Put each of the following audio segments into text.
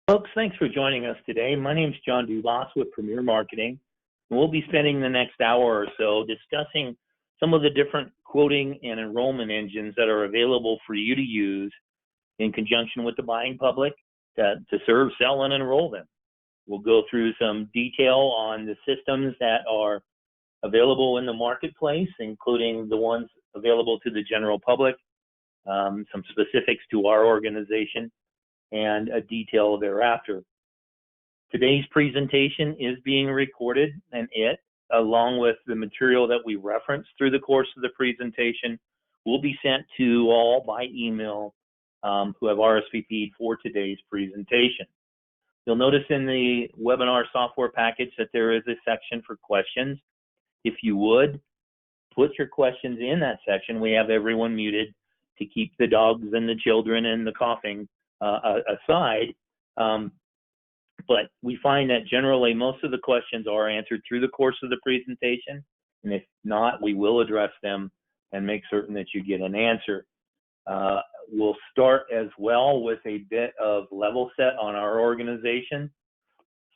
Folks, thanks for joining us today. My name is John Dubas with Premier Marketing, and we'll be spending the next hour or so discussing some of the different quoting and enrollment engines that are available for you to use in conjunction with the buying public to serve, sell, and enroll them. We'll go through some detail on the systems that are available in the marketplace, including the ones available to the general public, some specifics to our organization, and a detail thereafter. Today's presentation is being recorded, and it, along with the material that we reference through the course of the presentation, will be sent to all by email who have RSVP'd for today's presentation. You'll notice in the webinar software package that there is a section for questions. If you would, put your questions in that section. We have everyone muted to keep the dogs and the children and the coughing aside, but we find that generally most of the questions are answered through the course of the presentation, and if not, we will address them and make certain that you get an answer. We'll start as well with a bit of level set on our organization.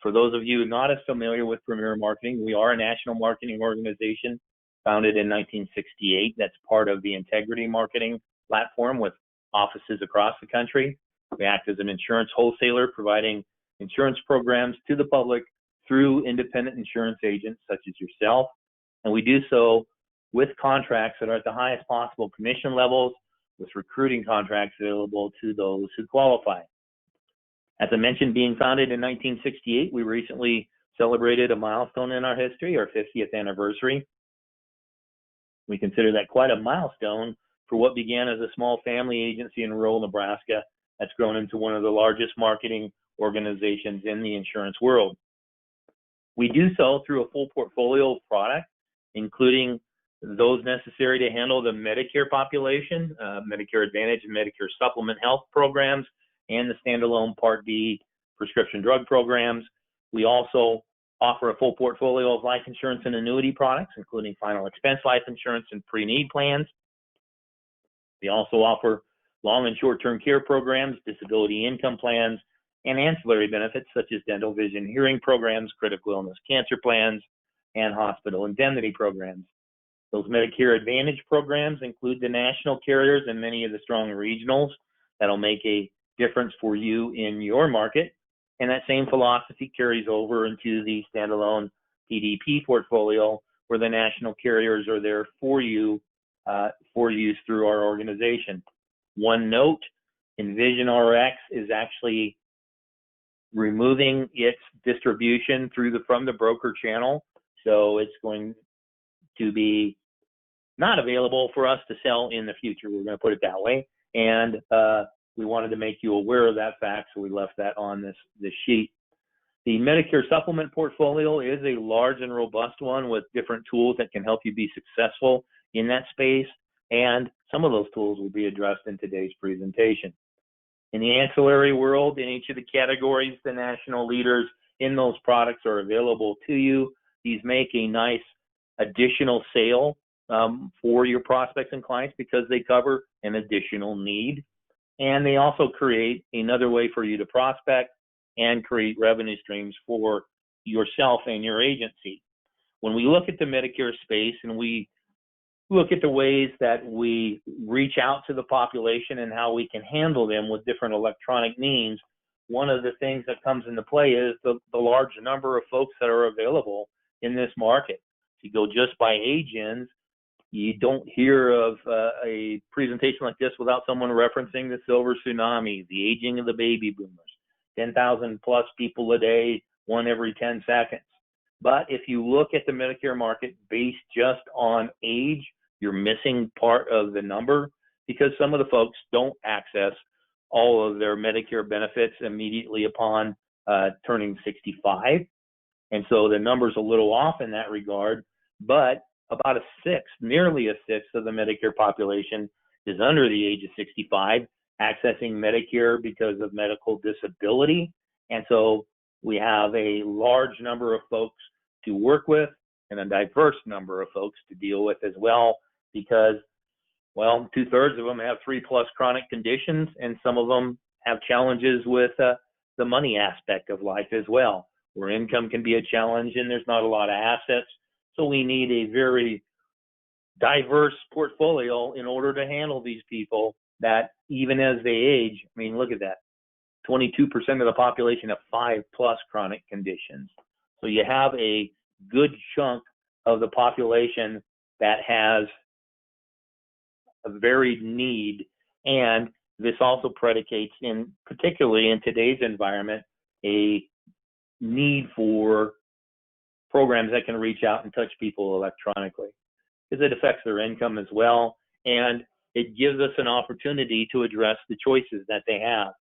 For those of you not as familiar with Premier Marketing, we are a national marketing organization founded in 1968. That's part of the Integrity Marketing platform with offices across the country. We act as an insurance wholesaler, providing insurance programs to the public through independent insurance agents such as yourself. And we do so with contracts that are at the highest possible commission levels, with recruiting contracts available to those who qualify. As I mentioned, being founded in 1968, we recently celebrated a milestone in our history, our 50th anniversary. We consider that quite a milestone for what began as a small family agency in rural Nebraska that's grown into one of the largest marketing organizations in the insurance world. We do so through a full portfolio of products, including those necessary to handle the Medicare population, Medicare Advantage and Medicare Supplement health programs, and the standalone Part D prescription drug programs. We also offer a full portfolio of life insurance and annuity products, including final expense life insurance and pre-need plans. We also offer long and short-term care programs, disability income plans, and ancillary benefits such as dental, vision, hearing programs, critical illness cancer plans, and hospital indemnity programs. Those Medicare Advantage programs include the national carriers and many of the strong regionals that'll make a difference for you in your market. And that same philosophy carries over into the standalone PDP portfolio, where the national carriers are there for you for use through our organization. One note, EnvisionRx is actually removing its distribution from the broker channel, so it's going to be not available for us to sell in the future. We're going to put it that way, and we wanted to make you aware of that fact, so we left that on this sheet. The Medicare Supplement portfolio is a large and robust one with different tools that can help you be successful in that space, and some of those tools will be addressed in today's presentation. In the ancillary world, in each of the categories, the national leaders in those products are available to you. These make a nice additional sale for your prospects and clients because they cover an additional need. And they also create another way for you to prospect and create revenue streams for yourself and your agency. When we look at the Medicare space and we look at the ways that we reach out to the population and how we can handle them with different electronic means, one of the things that comes into play is the large number of folks that are available in this market. If you go just by age-ins, you don't hear of a presentation like this without someone referencing the silver tsunami, the aging of the baby boomers, 10,000 plus people a day, one every 10 seconds. But if you look at the Medicare market based just on age, you're missing part of the number because some of the folks don't access all of their Medicare benefits immediately upon turning 65. And so the number's a little off in that regard, but about nearly a sixth of the Medicare population is under the age of 65, accessing Medicare because of medical disability. And so we have a large number of folks to work with and a diverse number of folks to deal with as well, because, well, 2/3 of them have 3+ chronic conditions, and some of them have challenges with the money aspect of life as well, where income can be a challenge and there's not a lot of assets. So we need a very diverse portfolio in order to handle these people that even as they age, I mean, look at that. 22% of the population have 5+ chronic conditions. So you have a good chunk of the population that has a varied need, and this also predicates, in particularly in today's environment, a need for programs that can reach out and touch people electronically, because it affects their income as well, and it gives us an opportunity to address the choices that they have.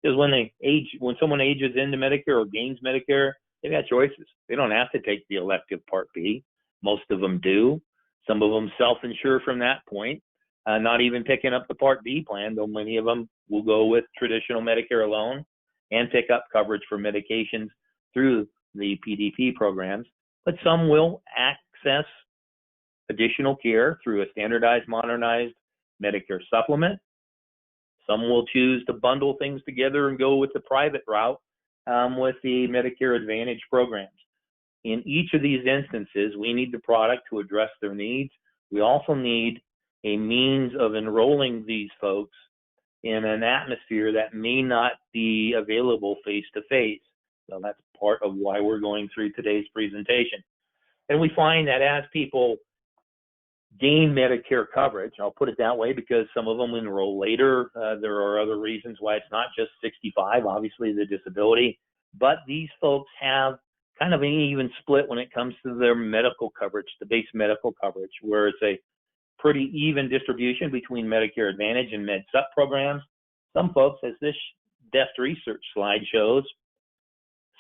Because when someone ages into Medicare or gains Medicare, they've got choices. They don't have to take the elective Part B. Most of them do. Some of them self-insure from that point, not even picking up the Part B plan, though many of them will go with traditional Medicare alone and pick up coverage for medications through the PDP programs. But some will access additional care through a standardized, modernized Medicare supplement. Some will choose to bundle things together and go with the private route with the Medicare Advantage programs. In each of these instances, we need the product to address their needs. We also need a means of enrolling these folks in an atmosphere that may not be available face-to-face. So that's part of why we're going through today's presentation. And we find that as people gain Medicare coverage, I'll put it that way because some of them enroll later. There are other reasons why it's not just 65, obviously the disability, but these folks have kind of an even split when it comes to their medical coverage, the base medical coverage, where it's a pretty even distribution between Medicare Advantage and Med Sup programs. Some folks, as this desk research slide shows,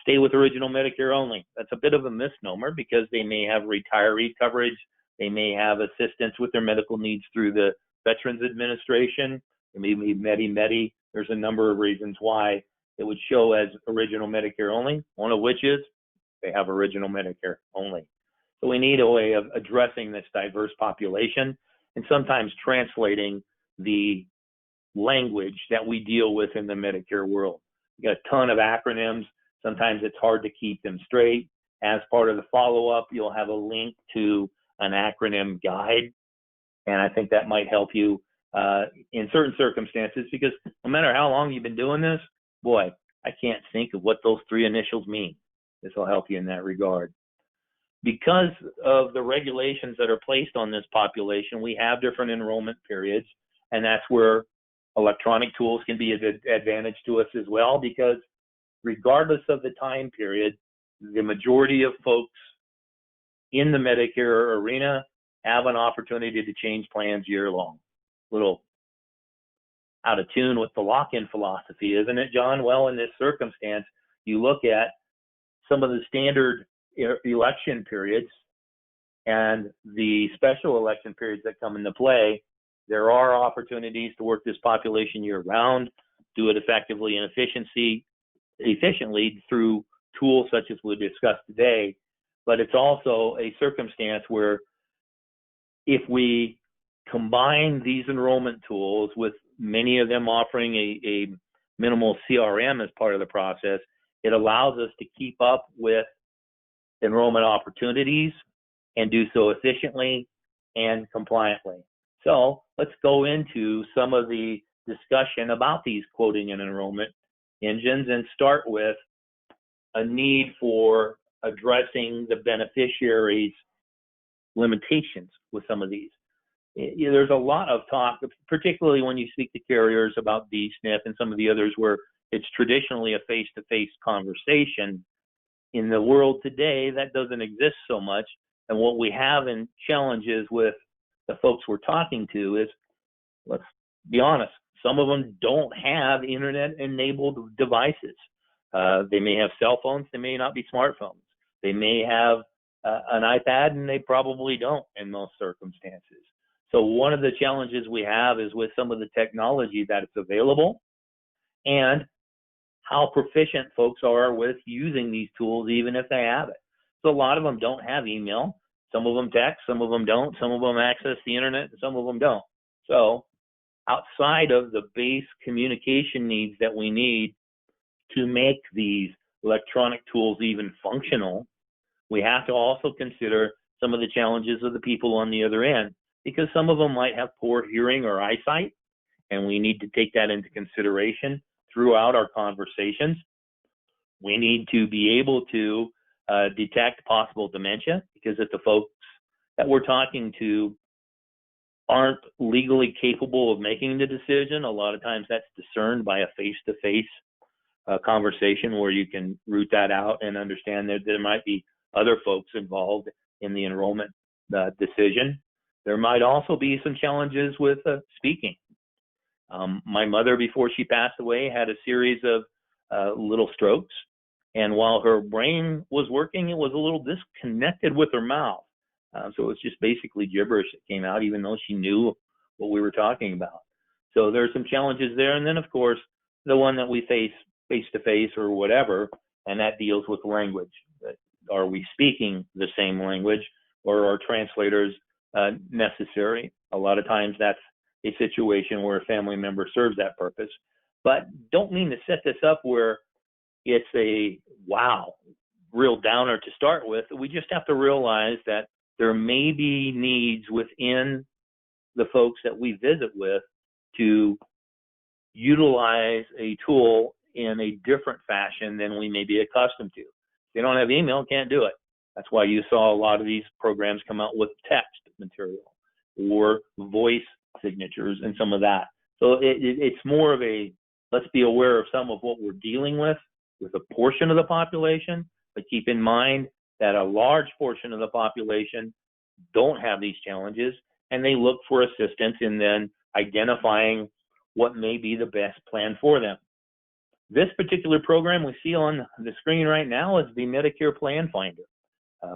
stay with original Medicare only. That's a bit of a misnomer because they may have retiree coverage. They may have assistance with their medical needs through the Veterans Administration. It may be Medi-Medi. There's a number of reasons why it would show as original Medicare only, one of which is they have original Medicare only. So we need a way of addressing this diverse population and sometimes translating the language that we deal with in the Medicare world. We got a ton of acronyms. Sometimes it's hard to keep them straight. As part of the follow-up, you'll have a link to an acronym guide, and I think that might help you in certain circumstances, because no matter how long you've been doing this, boy, I can't think of what those 3 initials mean. This will help you in that regard. Because of the regulations that are placed on this population, we have different enrollment periods, and that's where electronic tools can be an advantage to us as well, because regardless of the time period, the majority of folks in the Medicare arena have an opportunity to change plans year long. A little out of tune with the lock-in philosophy, isn't it, John? Well, in this circumstance, you look at some of the standard election periods and the special election periods that come into play. There are opportunities to work this population year-round, do it effectively and efficiently through tools such as we discussed today. But it's also a circumstance where if we combine these enrollment tools with many of them offering a minimal CRM as part of the process, it allows us to keep up with enrollment opportunities and do so efficiently and compliantly. So let's go into some of the discussion about these quoting and enrollment engines and start with a need for addressing the beneficiaries' limitations with some of these. There's a lot of talk, particularly when you speak to carriers about D-SNP and some of the others where it's traditionally a face-to-face conversation. In the world today, that doesn't exist so much. And what we have in challenges with the folks we're talking to is, let's be honest, some of them don't have internet-enabled devices. They may have cell phones, they may not be smartphones. They may have an iPad, and they probably don't in most circumstances. So one of the challenges we have is with some of the technology that's available and how proficient folks are with using these tools, even if they have it. So a lot of them don't have email. Some of them text, some of them don't. Some of them access the internet, and some of them don't. So outside of the base communication needs that we need to make these electronic tools even functional, we have to also consider some of the challenges of the people on the other end, because some of them might have poor hearing or eyesight, and we need to take that into consideration throughout our conversations. We need to be able to detect possible dementia, because if the folks that we're talking to aren't legally capable of making the decision, a lot of times that's discerned by a face-to-face conversation where you can root that out and understand that there might be other folks involved in the enrollment decision. There might also be some challenges with speaking. My mother, before she passed away, had a series of little strokes, and while her brain was working, it was a little disconnected with her mouth. So it was just basically gibberish that came out, even though she knew what we were talking about. So there's some challenges there. And then, of course, the one that we face face-to-face or whatever, and that deals with language. Are we speaking the same language, or are translators necessary? A lot of times that's a situation where a family member serves that purpose. But don't mean to set this up where it's a, wow, real downer to start with. We just have to realize that there may be needs within the folks that we visit with to utilize a tool in a different fashion than we may be accustomed to. If they don't have email, can't do it. That's why you saw a lot of these programs come out with text material or voice signatures and some of that. So it's more of a, let's be aware of some of what we're dealing with a portion of the population, but keep in mind that a large portion of the population don't have these challenges, and they look for assistance in then identifying what may be the best plan for them. This particular program we see on the screen right now is the Medicare Planfinder.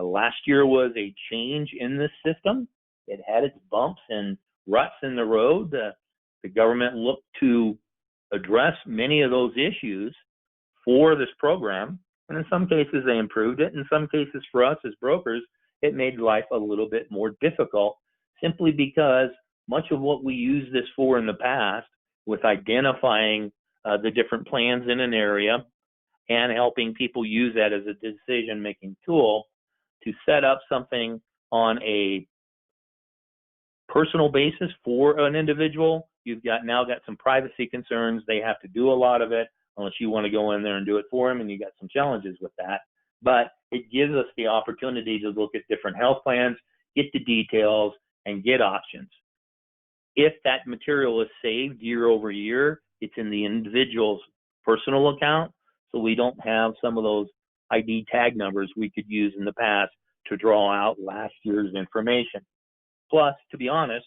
Last year was a change in this system. It had its bumps and ruts in the road. The government looked to address many of those issues for this program, and in some cases they improved it. In some cases for us as brokers, it made life a little bit more difficult, simply because much of what we used this for in the past, with identifying the different plans in an area and helping people use that as a decision-making tool to set up something on a personal basis for an individual, you've now got some privacy concerns. They have to do a lot of it unless you want to go in there and do it for them, and you got some challenges with that. But it gives us the opportunity to look at different health plans, get the details, and get options. If that material is saved year over year, it's in the individual's personal account, so we don't have some of those ID tag numbers we could use in the past to draw out last year's information. Plus, to be honest,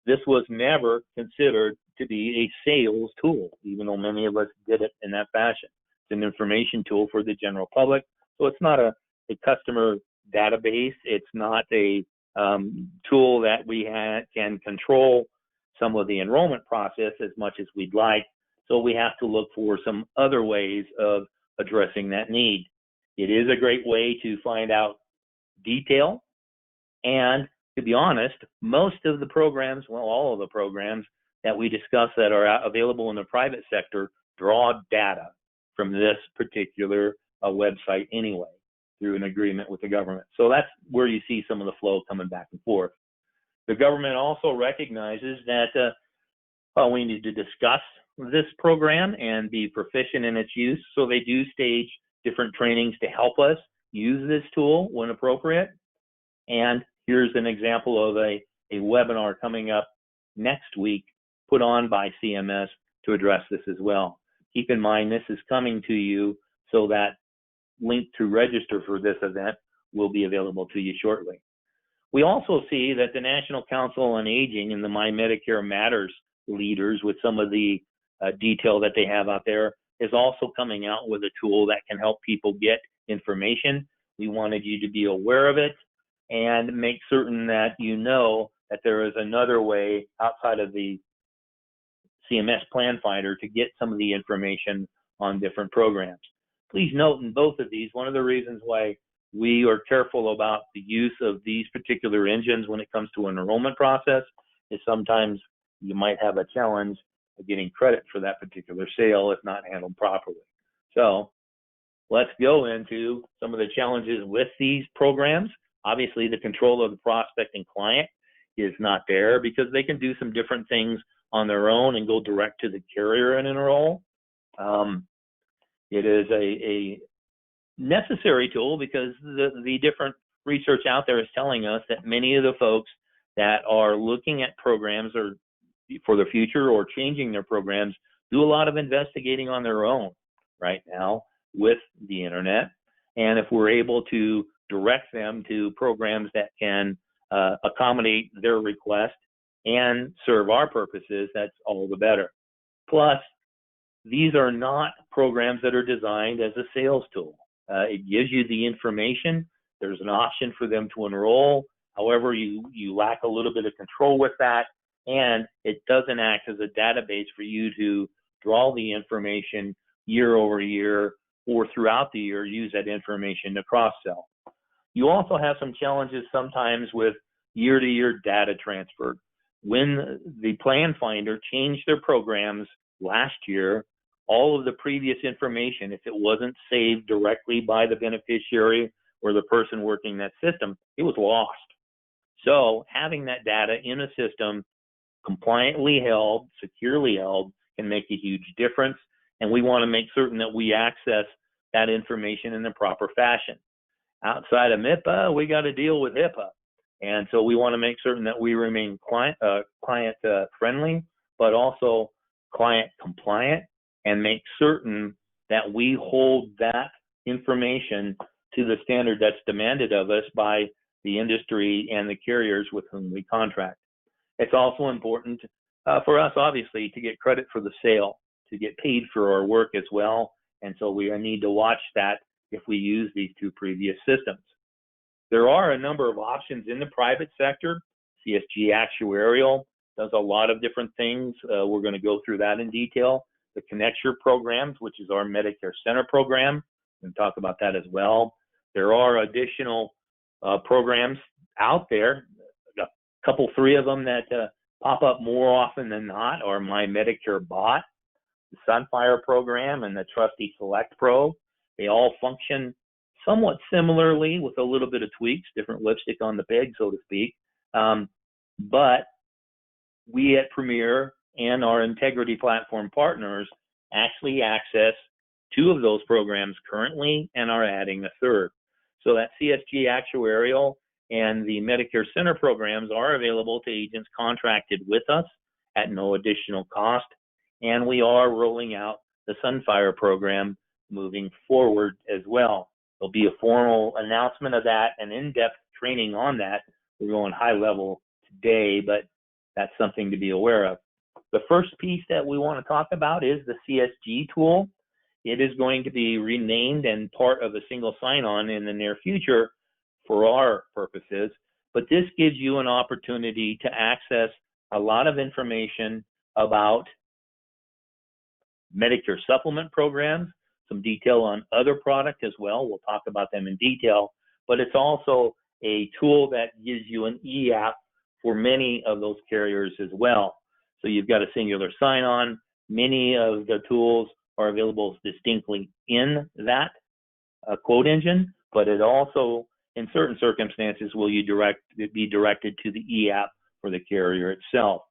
this was never considered to be a sales tool, even though many of us did it in that fashion. It's an information tool for the general public, so it's not a customer database. It's not a tool that we can control some of the enrollment process as much as we'd like. So we have to look for some other ways of addressing that need. It is a great way to find out detail, and to be honest, most of the programs, well, all of the programs that we discuss that are available in the private sector draw data from this particular website anyway, through an agreement with the government. So that's where you see some of the flow coming back and forth. The government also recognizes that we need to discuss this program and be proficient in its use. So they do stage different trainings to help us use this tool when appropriate. And here's an example of a webinar coming up next week, put on by CMS to address this as well. Keep in mind, this is coming to you, so that link to register for this event will be available to you shortly. We also see that the National Council on Aging and the My Medicare Matters leaders, with some of the detail that they have out there, is also coming out with a tool that can help people get information. We wanted you to be aware of it and make certain that you know that there is another way outside of the CMS Planfinder to get some of the information on different programs. Please note in both of these, one of the reasons why we are careful about the use of these particular engines when it comes to an enrollment process is sometimes you might have a challenge getting credit for that particular sale if not handled properly. So let's go into some of the challenges with these programs. Obviously, the control of the prospect and client is not there because they can do some different things on their own and go direct to the carrier and enroll. It is a necessary tool because the different research out there is telling us that many of the folks that are looking at programs or for the future or changing their programs do a lot of investigating on their own right now with the internet. And if we're able to direct them to programs that can accommodate their request and serve our purposes, that's all the better. Plus, these are not programs that are designed as a sales tool. It gives you the information. There's an option for them to enroll. However, you lack a little bit of control with that, and it doesn't act as a database for you to draw the information year over year or throughout the year, use that information to cross-sell. You also have some challenges sometimes with year-to-year data transfer. When the Planfinder changed their programs last year, all of the previous information, if it wasn't saved directly by the beneficiary or the person working that system, it was lost. So having that data in a system compliantly held, securely held, can make a huge difference. And we want to make certain that we access that information in the proper fashion. Outside of MIPA, we got to deal with HIPAA. And so we want to make certain that we remain client friendly, but also client compliant, and make certain that we hold that information to the standard that's demanded of us by the industry and the carriers with whom we contract. It's also important for us, obviously, to get credit for the sale, to get paid for our work as well. And so we need to watch that if we use these two previous systems. There are a number of options in the private sector. CSG Actuarial does a lot of different things. We're going to go through that in detail. The Connect Your programs, which is our Medicare Center program, we'll talk about that as well. There are additional programs out there, a couple, three of them that pop up more often than not are My Medicare Bot, the Sunfire program, and the Trustee Select Pro. They all function somewhat similarly with a little bit of tweaks, different lipstick on the pig, so to speak. But we at Premier and our Integrity Platform partners actually access two of those programs currently and are adding a third. So that CSG Actuarial and the Medicare Center programs are available to agents contracted with us at no additional cost. And we are rolling out the Sunfire program moving forward as well. There'll be a formal announcement of that and in-depth training on that. We're going high level today, but that's something to be aware of. The first piece that we want to talk about is the CSG tool. It is going to be renamed and part of a single sign-on in the near future for our purposes, but this gives you an opportunity to access a lot of information about Medicare Supplement programs, some detail on other products as well. We'll talk about them in detail, but it's also a tool that gives you an e-app for many of those carriers as well. So you've got a singular sign-on. Many of the tools are available distinctly in that quote engine, but it also, in certain circumstances, will be directed to the e-app for the carrier itself.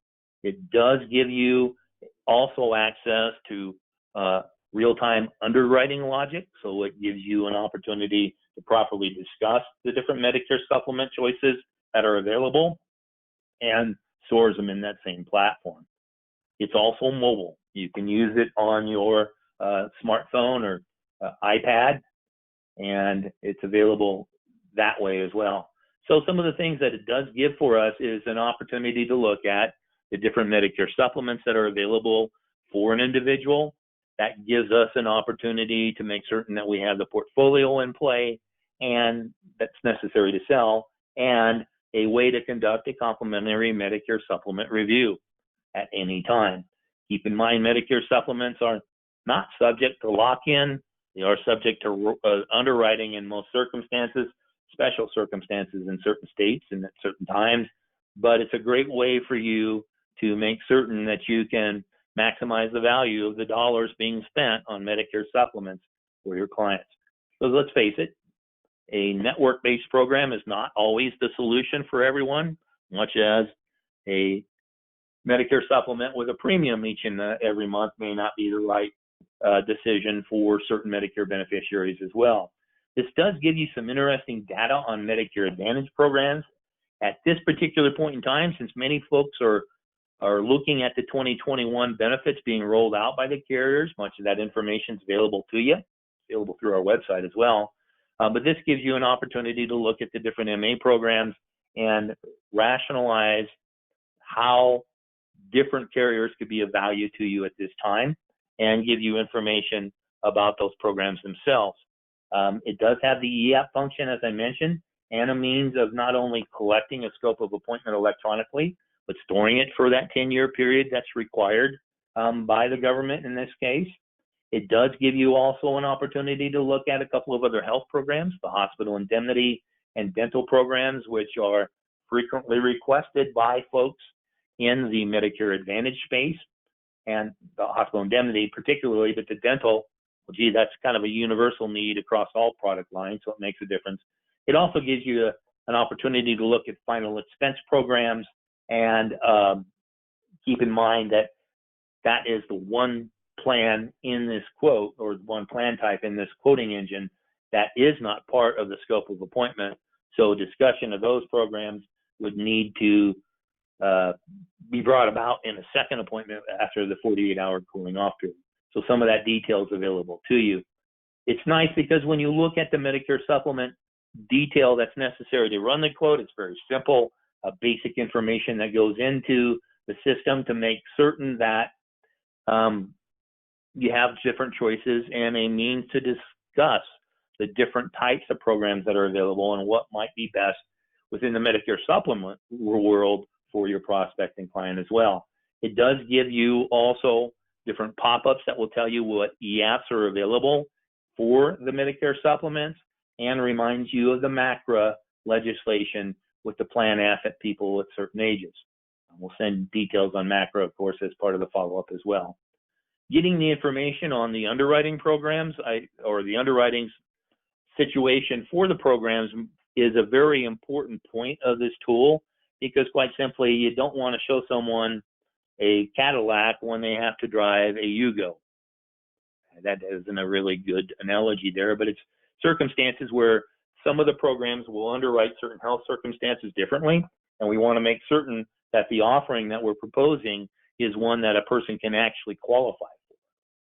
It does give you also access to real-time underwriting logic, so it gives you an opportunity to properly discuss the different Medicare supplement choices that are available and stores them in that same platform. It's also mobile. You can use it on your smartphone or iPad, and it's available that way as well. So some of the things that it does give for us is an opportunity to look at the different Medicare supplements that are available for an individual. That gives us an opportunity to make certain that we have the portfolio in play and that's necessary to sell, and a way to conduct a complimentary Medicare supplement review at any time. Keep in mind, Medicare supplements are not subject to lock-in. They are subject to underwriting in most circumstances, special circumstances in certain states and at certain times. But it's a great way for you to make certain that you can maximize the value of the dollars being spent on Medicare supplements for your clients. So let's face it, a network-based program is not always the solution for everyone, much as a Medicare supplement with a premium each and every month may not be the right decision for certain Medicare beneficiaries as well. This does give you some interesting data on Medicare Advantage programs. At this particular point in time, since many folks are looking at the 2021 benefits being rolled out by the carriers, much of that information is available to you, available through our website as well. But this gives you an opportunity to look at the different MA programs and rationalize how different carriers could be of value to you at this time and give you information about those programs themselves. It does have the EAP function, as I mentioned, and a means of not only collecting a scope of appointment electronically, but storing it for that 10-year period that's required by the government in this case. It does give you also an opportunity to look at a couple of other health programs, the hospital indemnity and dental programs, which are frequently requested by folks in the Medicare Advantage space, and the hospital indemnity particularly, but the dental, well, gee, that's kind of a universal need across all product lines, so it makes a difference. It also gives you an opportunity to look at final expense programs and keep in mind that that is the one plan in this quote, or one plan type in this quoting engine that is not part of the scope of appointment. So discussion of those programs would need to be brought about in a second appointment after the 48-hour cooling off period. So some of that detail is available to you. It's nice because when you look at the Medicare supplement detail that's necessary to run the quote, it's very simple, basic information that goes into the system to make certain that you have different choices and a means to discuss the different types of programs that are available and what might be best within the Medicare supplement world for your prospecting client as well. It does give you also different pop-ups that will tell you what EAPs are available for the Medicare supplements and reminds you of the MACRA legislation with the plan asset people at certain ages. We'll send details on MACRA, of course, as part of the follow-up as well. Getting the information on the underwriting programs or the underwriting situation for the programs is a very important point of this tool, because quite simply, you don't want to show someone a Cadillac when they have to drive a Yugo. That isn't a really good analogy there, but it's circumstances where some of the programs will underwrite certain health circumstances differently, and we want to make certain that the offering that we're proposing is one that a person can actually qualify for.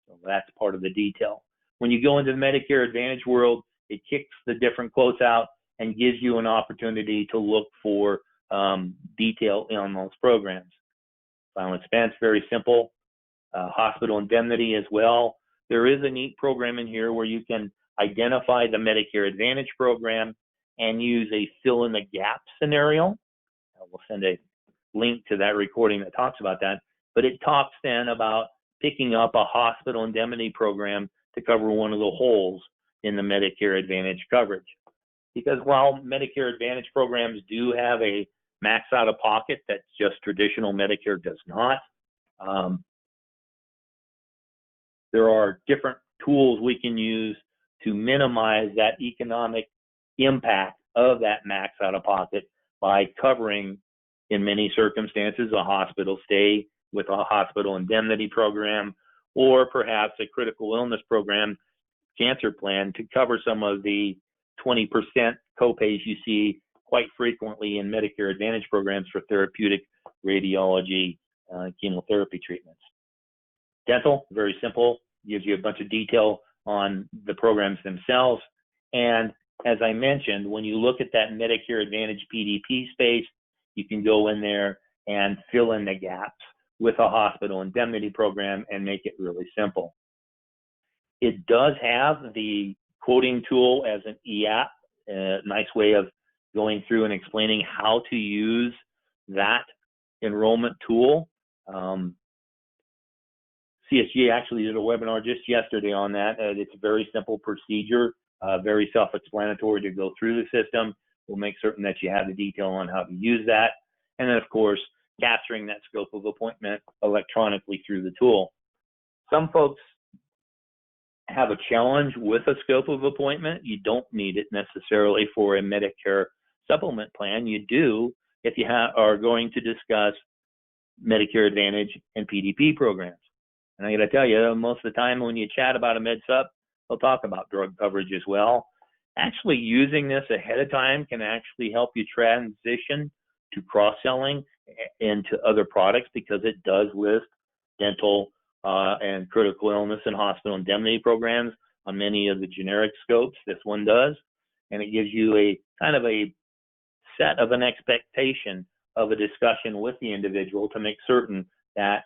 So that's part of the detail. When you go into the Medicare Advantage world, it kicks the different quotes out and gives you an opportunity to look for detail on those programs. Final expense, very simple. Hospital indemnity as well. There is a neat program in here where you can identify the Medicare Advantage program and use a fill in the gap scenario. We'll send a link to that recording that talks about that, but it talks then about picking up a hospital indemnity program to cover one of the holes in the Medicare Advantage coverage. Because while Medicare Advantage programs do have a max out of pocket that just traditional Medicare does not, there are different tools we can use to minimize that economic impact of that max out of pocket by covering, in many circumstances, a hospital stay with a hospital indemnity program, or perhaps a critical illness program, cancer plan, to cover some of the 20% copays you see quite frequently in Medicare Advantage programs for therapeutic radiology, chemotherapy treatments. Dental, very simple, gives you a bunch of detail on the programs themselves. And as I mentioned, when you look at that Medicare Advantage PDP space, you can go in there and fill in the gaps with a hospital indemnity program and make it really simple. It does have the quoting tool as an EAP, a nice way of going through and explaining how to use that enrollment tool. CSG actually did a webinar just yesterday on that. It's a very simple procedure, very self-explanatory to go through the system. We'll make certain that you have the detail on how to use that. And then, of course, capturing that scope of appointment electronically through the tool. Some folks have a challenge with a scope of appointment. You don't need it necessarily for a Medicare supplement plan. You do if you are going to discuss Medicare Advantage and PDP programs. And I got to tell you, most of the time when you chat about a Med Sup, they'll talk about drug coverage as well. Actually using this ahead of time can actually help you transition to cross-selling into other products, because it does list dental and critical illness and hospital indemnity programs on many of the generic scopes. This one does, and it gives you a kind of a set of an expectation of a discussion with the individual to make certain that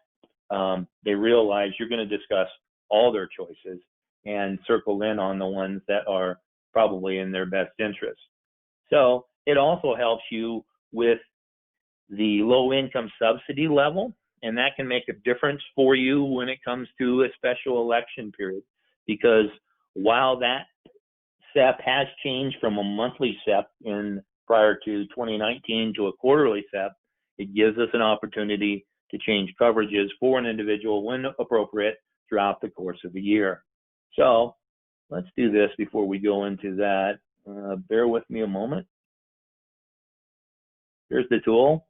they realize you're going to discuss all their choices and circle in on the ones that are probably in their best interest. So it also helps you with the low income subsidy level, and that can make a difference for you when it comes to a special election period, because while that SEP has changed from a monthly SEP prior to 2019 to a quarterly SEP, it gives us an opportunity to change coverages for an individual when appropriate throughout the course of the year. So let's do this before we go into that. Bear with me a moment. Here's the tool.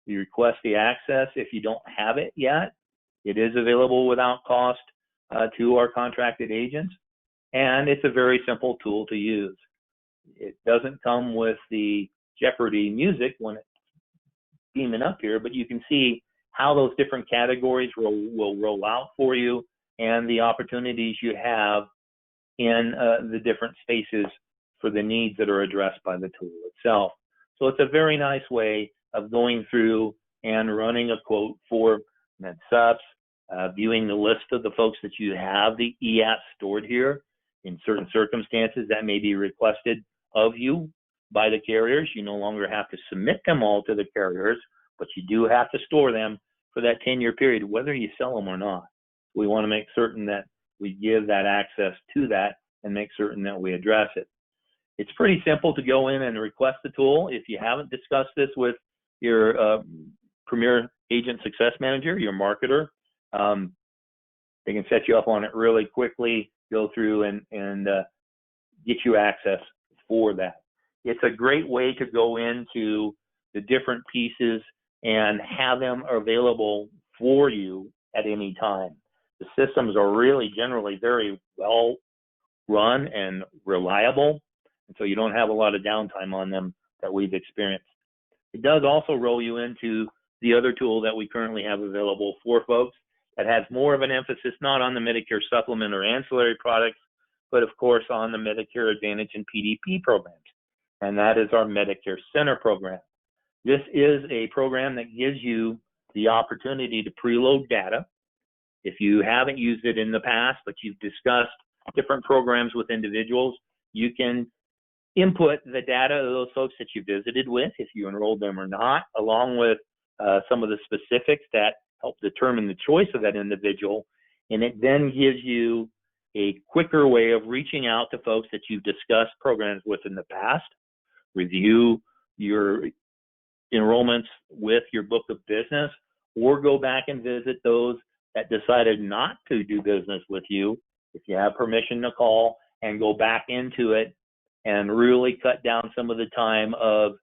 You request the access if you don't have it yet. It is available without cost to our contracted agents, and it's a very simple tool to use. It doesn't come with the Jeopardy music when it's beaming up here, but you can see how those different categories will roll out for you and the opportunities you have in the different spaces for the needs that are addressed by the tool itself. So it's a very nice way of going through and running a quote for Med Sups, viewing the list of the folks that you have the EAP stored here. In certain circumstances, that may be requested of you by the carriers. You no longer have to submit them all to the carriers, but you do have to store them for that 10-year period, whether you sell them or not. We want to make certain that we give that access to that and make certain that we address it. It's pretty simple to go in and request the tool. If you haven't discussed this with your Premier Agent Success Manager, your marketer, they can set you up on it really quickly, go through and get you access for that. It's a great way to go into the different pieces and have them available for you at any time. The systems are really generally very well run and reliable, and so you don't have a lot of downtime on them that we've experienced. It does also roll you into the other tool that we currently have available for folks that has more of an emphasis not on the Medicare Supplement or Ancillary Products, but of course on the Medicare Advantage and PDP programs, and that is our Medicare Center program. This is a program that gives you the opportunity to preload data. If you haven't used it in the past, but you've discussed different programs with individuals, you can input the data of those folks that you visited with, if you enrolled them or not, along with some of the specifics that help determine the choice of that individual. And it then gives you a quicker way of reaching out to folks that you've discussed programs with in the past, review your enrollments with your book of business, or go back and visit those that decided not to do business with you. If you have permission to call and go back into it and really cut down some of the time of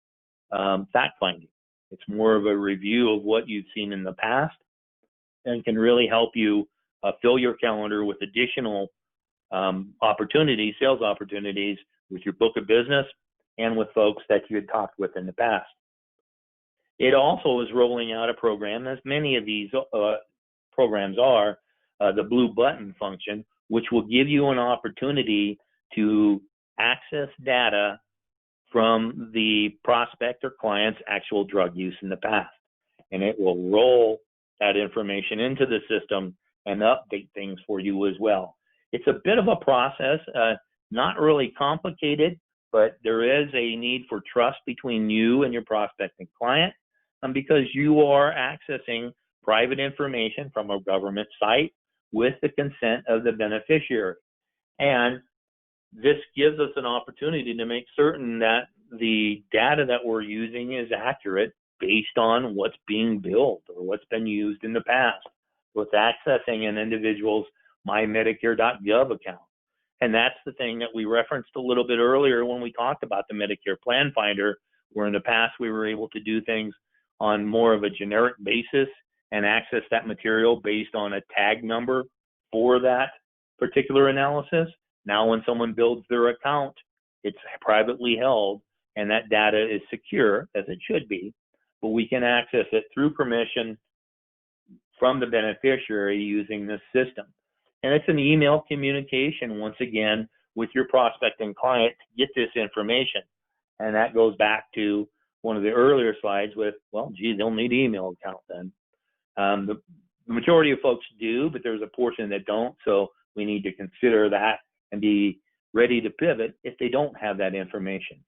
fact finding. It's more of a review of what you've seen in the past and can really help you fill your calendar with additional opportunities, sales opportunities with your book of business and with folks that you had talked with in the past. It also is rolling out a program, as many of these programs are, the blue button function, which will give you an opportunity to access data from the prospect or client's actual drug use in the past. And it will roll that information into the system and update things for you as well. It's a bit of a process, not really complicated, but there is a need for trust between you and your prospecting client, because you are accessing private information from a government site with the consent of the beneficiary. And this gives us an opportunity to make certain that the data that we're using is accurate based on what's being billed or what's been used in the past. So it's accessing an individual's mymedicare.gov account. And that's the thing that we referenced a little bit earlier when we talked about the Medicare Planfinder, where in the past we were able to do things on more of a generic basis and access that material based on a tag number for that particular analysis. Now when someone builds their account, it's privately held and that data is secure, as it should be, but we can access it through permission from the beneficiary using this system. And it's an email communication, once again, with your prospect and client to get this information. And that goes back to one of the earlier slides with, well, gee, they'll need an email account then. The majority of folks do, but there's a portion that don't. So we need to consider that and be ready to pivot if they don't have that information.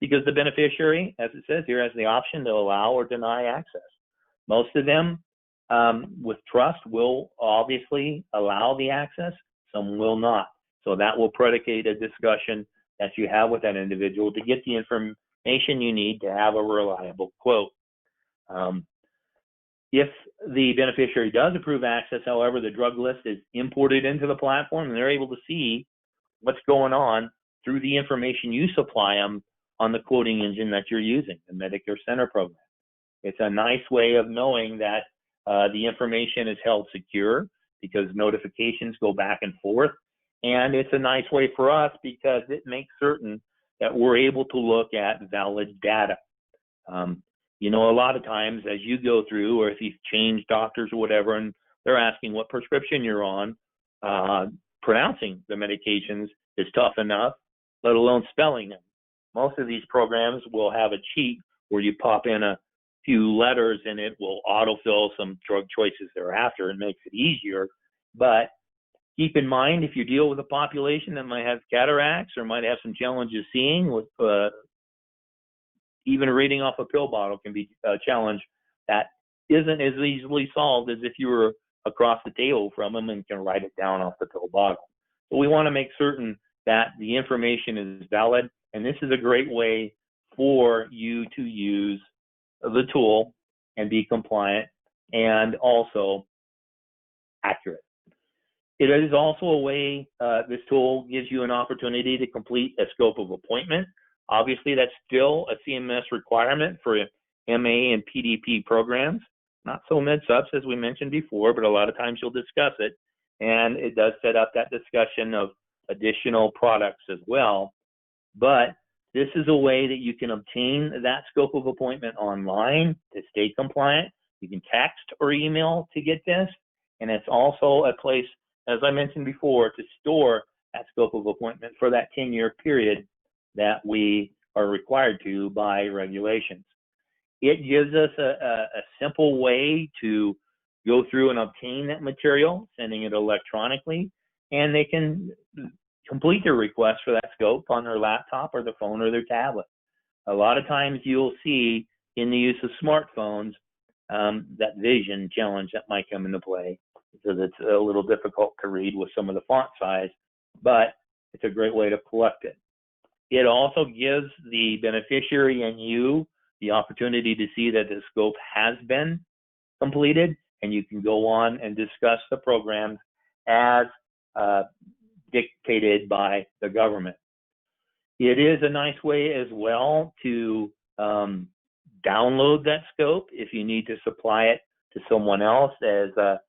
Because the beneficiary, as it says here, has the option to allow or deny access. Most of them, with trust, will obviously allow the access. Some will not. So that will predicate a discussion that you have with that individual to get the information you need to have a reliable quote. If the beneficiary does approve access, however, the drug list is imported into the platform and they're able to see what's going on through the information you supply them on the quoting engine that you're using, the Medicare Center program. It's a nice way of knowing that the information is held secure because notifications go back and forth. And it's a nice way for us because it makes certain that we're able to look at valid data. You know, a lot of times as you go through, or if you've changed doctors or whatever, and they're asking what prescription you're on, pronouncing the medications is tough enough, let alone spelling them. Most of these programs will have a cheat where you pop in a few letters and it will autofill some drug choices thereafter and makes it easier. But keep in mind, if you deal with a population that might have cataracts or might have some challenges seeing, with even reading off a pill bottle can be a challenge that isn't as easily solved as if you were across the table from them and can write it down off the pill bottle. So we want to make certain that the information is valid, and this is a great way for you to use the tool and be compliant and also accurate. It is also a way, this tool gives you an opportunity to complete a scope of appointment. Obviously, that's still a CMS requirement for MA and PDP programs, not so med-subs as we mentioned before, but a lot of times you'll discuss it. And it does set up that discussion of additional products as well. But this is a way that you can obtain that scope of appointment online to stay compliant. You can text or email to get this. And it's also a place, as I mentioned before, to store that scope of appointment for that 10-year period that we are required to by regulations. It gives us a simple way to go through and obtain that material, sending it electronically, and they can complete their request for that scope on their laptop or their phone or their tablet. A lot of times you'll see in the use of smartphones that vision challenge that might come into play because it's a little difficult to read with some of the font size, but it's a great way to collect it. It also gives the beneficiary and you the opportunity to see that the scope has been completed, and you can go on and discuss the programs as dictated by the government. It is a nice way as well to download that scope if you need to supply it to someone else as a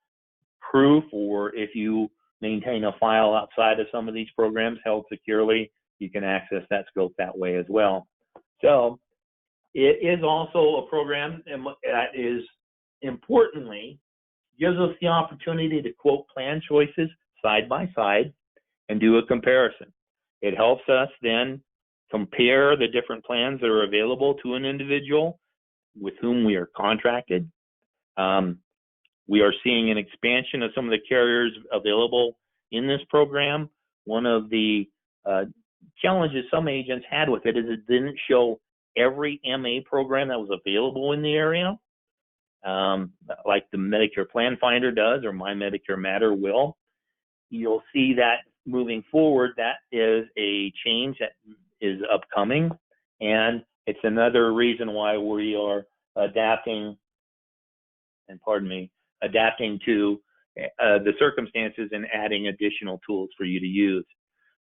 proof, or if you maintain a file outside of some of these programs held securely, you can access that scope that way as well. So it is also a program that is importantly gives us the opportunity to quote plan choices side by side and do a comparison. It helps us then compare the different plans that are available to an individual with whom we are contracted. We are seeing an expansion of some of the carriers available in this program. One of the challenges some agents had with it is it didn't show every MA program that was available in the area, like the Medicare Planfinder does or My Medicare Matter will. You'll see that moving forward, that is a change that is upcoming, and it's another reason why we are adapting to the circumstances and adding additional tools for you to use.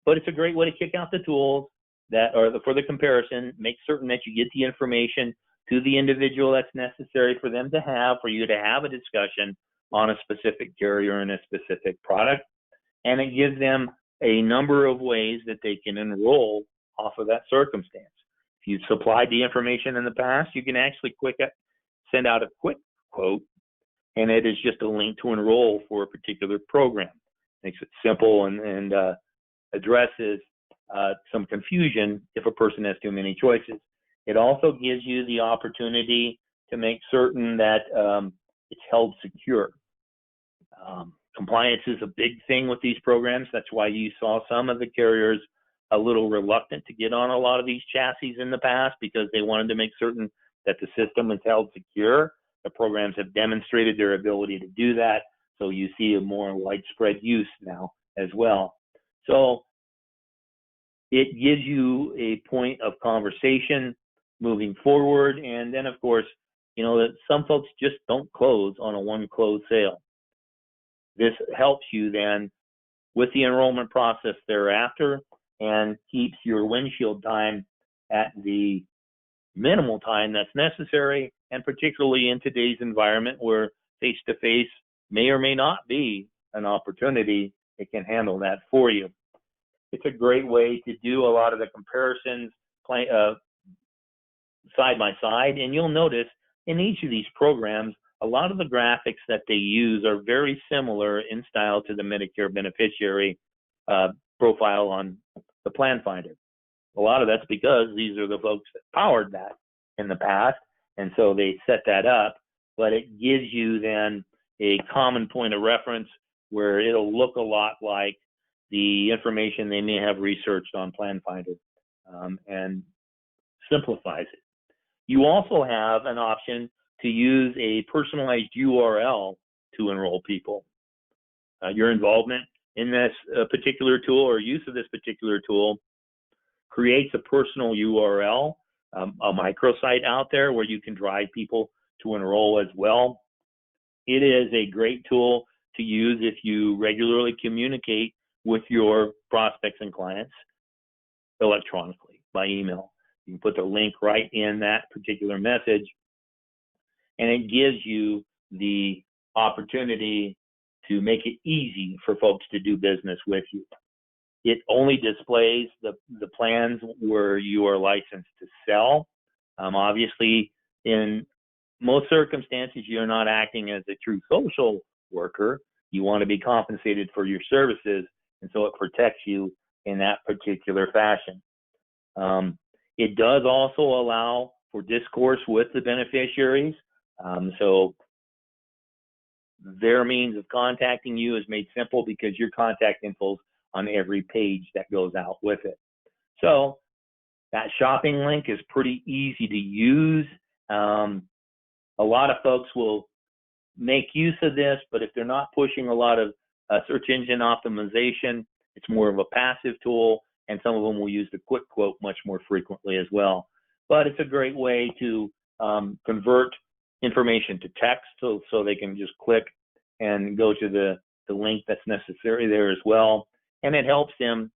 But it's a great way to kick out the tools that are for the comparison, make certain that you get the information to the individual that's necessary for them to have, for you to have a discussion on a specific carrier and a specific product. And it gives them a number of ways that they can enroll off of that circumstance. If you've supplied the information in the past, you can actually send out a quick quote, and it is just a link to enroll for a particular program. Makes it simple and addresses some confusion if a person has too many choices. It also gives you the opportunity to make certain that it's held secure. Compliance is a big thing with these programs. That's why you saw some of the carriers a little reluctant to get on a lot of these chassis in the past, because they wanted to make certain that the system is held secure. The programs have demonstrated their ability to do that, so you see a more widespread use now as well. So it gives you a point of conversation moving forward. And then, of course, you know that some folks just don't close on a one close sale. This helps you then with the enrollment process thereafter and keeps your windshield time at the minimal time that's necessary, and particularly in today's environment where face-to-face may or may not be an opportunity, it can handle that for you. It's a great way to do a lot of the comparisons side by side, and you'll notice in each of these programs, a lot of the graphics that they use are very similar in style to the Medicare beneficiary profile on the Planfinder. A lot of that's because these are the folks that powered that in the past, and so they set that up, but it gives you then a common point of reference where it'll look a lot like the information they may have researched on Planfinder, and simplifies it. You also have an option to use a personalized URL to enroll people. Your involvement in this particular tool or use of this particular tool creates a personal URL, a microsite out there where you can drive people to enroll as well. It is a great tool to use if you regularly communicate with your prospects and clients electronically by email. You can put the link right in that particular message, and it gives you the opportunity to make it easy for folks to do business with you. It only displays the plans where you are licensed to sell. Obviously, in most circumstances, you're not acting as a true social worker. You want to be compensated for your services, and so it protects you in that particular fashion. It does also allow for discourse with the beneficiaries. So their means of contacting you is made simple because your contact info is on every page that goes out with it. So that shopping link is pretty easy to use. A lot of folks will make use of this, but if they're not pushing a lot of search engine optimization, it's more of a passive tool, and some of them will use the quick quote much more frequently as well. But it's a great way to convert information to text, so they can just click and go to the link that's necessary there as well. And it helps them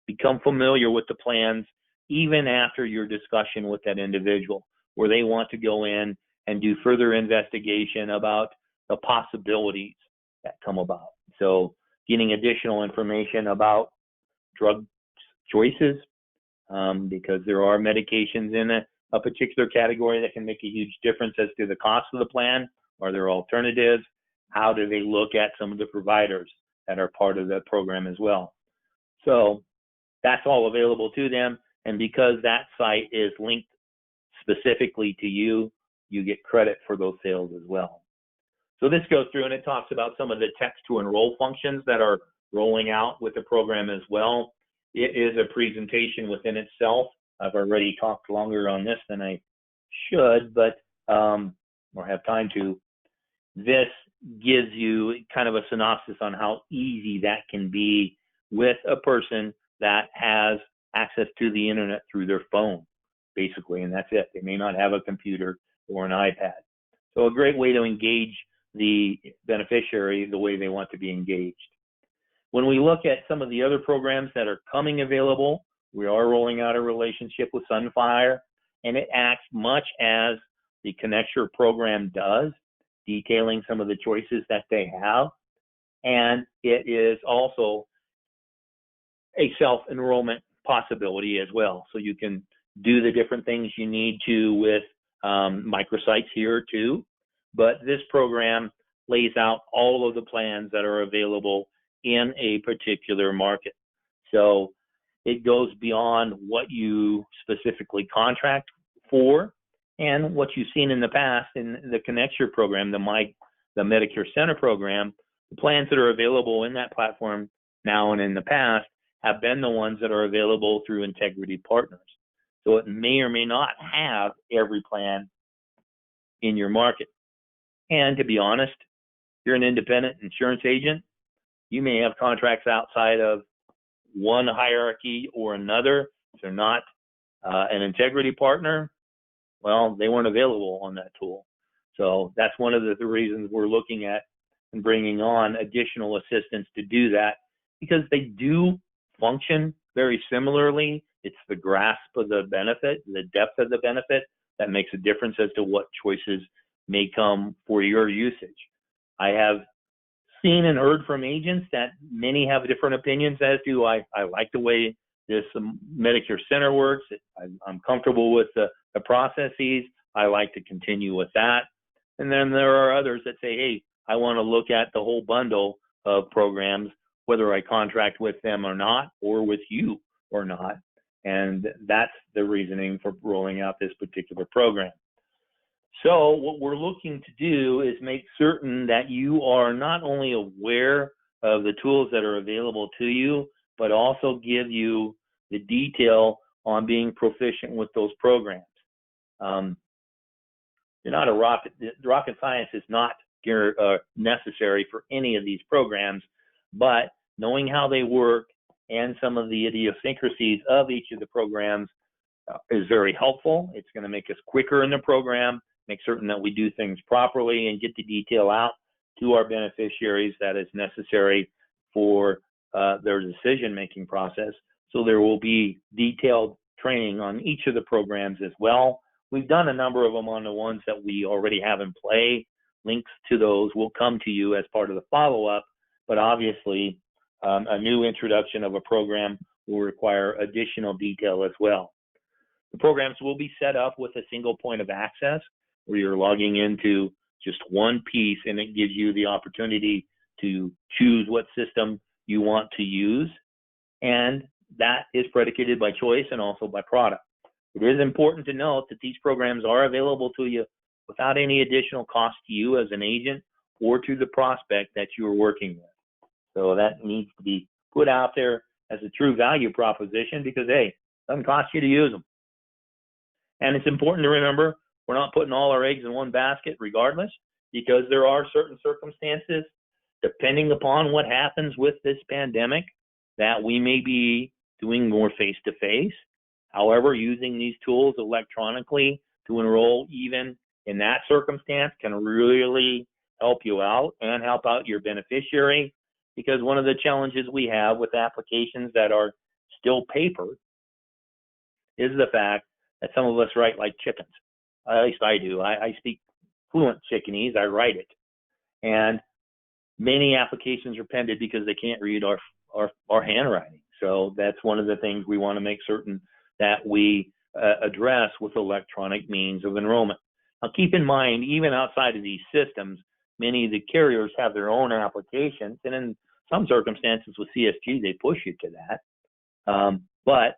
become familiar with the plans even after your discussion with that individual, where they want to go in and do further investigation about the possibilities that come about. So getting additional information about drug choices, because there are medications in a particular category that can make a huge difference as to the cost of the plan. Are there alternatives? How do they look at some of the providers that are part of the program as well? So that's all available to them. And because that site is linked specifically to you, you get credit for those sales as well. So this goes through and it talks about some of the text to enroll functions that are rolling out with the program as well. It is a presentation within itself. I've already talked longer on this than I should, but or have time to. This gives you kind of a synopsis on how easy that can be with a person that has access to the internet through their phone, basically, and that's it. They may not have a computer, or an iPad. So a great way to engage the beneficiary the way they want to be engaged. When we look at some of the other programs that are coming available, we are rolling out a relationship with Sunfire, and it acts much as the Connecture program does, detailing some of the choices that they have. And it is also a self-enrollment possibility as well. So you can do the different things you need to with microsites here too. But this program lays out all of the plans that are available in a particular market. So it goes beyond what you specifically contract for and what you've seen in the past in the Connecture program, the Medicare Center program. The plans that are available in that platform now and in the past have been the ones that are available through Integrity Partners. So it may or may not have every plan in your market. And to be honest, if you're an independent insurance agent, you may have contracts outside of one hierarchy or another. If they're not an Integrity Partner, well, they weren't available on that tool. So that's one of the reasons we're looking at and bringing on additional assistance to do that, because they do function very similarly. It's the grasp of the benefit, the depth of the benefit, that makes a difference as to what choices may come for your usage. I have seen and heard from agents that many have different opinions as to, I like the way this Medicare Center works. I'm comfortable with the processes. I like to continue with that. And then there are others that say, hey, I want to look at the whole bundle of programs, whether I contract with them or not, or with you or not. And that's the reasoning for rolling out this particular program. So what we're looking to do is make certain that you are not only aware of the tools that are available to you, but also give you the detail on being proficient with those programs. You're not a rocket science is not necessary for any of these programs, but knowing how they work and some of the idiosyncrasies of each of the programs is very helpful. It's going to make us quicker in the program, make certain that we do things properly and get the detail out to our beneficiaries that is necessary for their decision-making process. So there will be detailed training on each of the programs as well. We've done a number of them on the ones that we already have in play. Links to those will come to you as part of the follow-up, but obviously a new introduction of a program will require additional detail as well. The programs will be set up with a single point of access where you're logging into just one piece, and it gives you the opportunity to choose what system you want to use. And that is predicated by choice and also by product. It is important to note that these programs are available to you without any additional cost to you as an agent or to the prospect that you are working with. So that needs to be put out there as a true value proposition because, hey, it doesn't cost you to use them. And it's important to remember we're not putting all our eggs in one basket regardless, because there are certain circumstances, depending upon what happens with this pandemic, that we may be doing more face-to-face. However, using these tools electronically to enroll even in that circumstance can really help you out and help out your beneficiary, because one of the challenges we have with applications that are still paper is the fact that some of us write like chickens. At least I do. I speak fluent Chickenese. I write it. And many applications are pended because they can't read our handwriting. So that's one of the things we want to make certain that we address with electronic means of enrollment. Now, keep in mind, even outside of these systems, many of the carriers have their own applications, and in some circumstances with CSG, they push you to that. But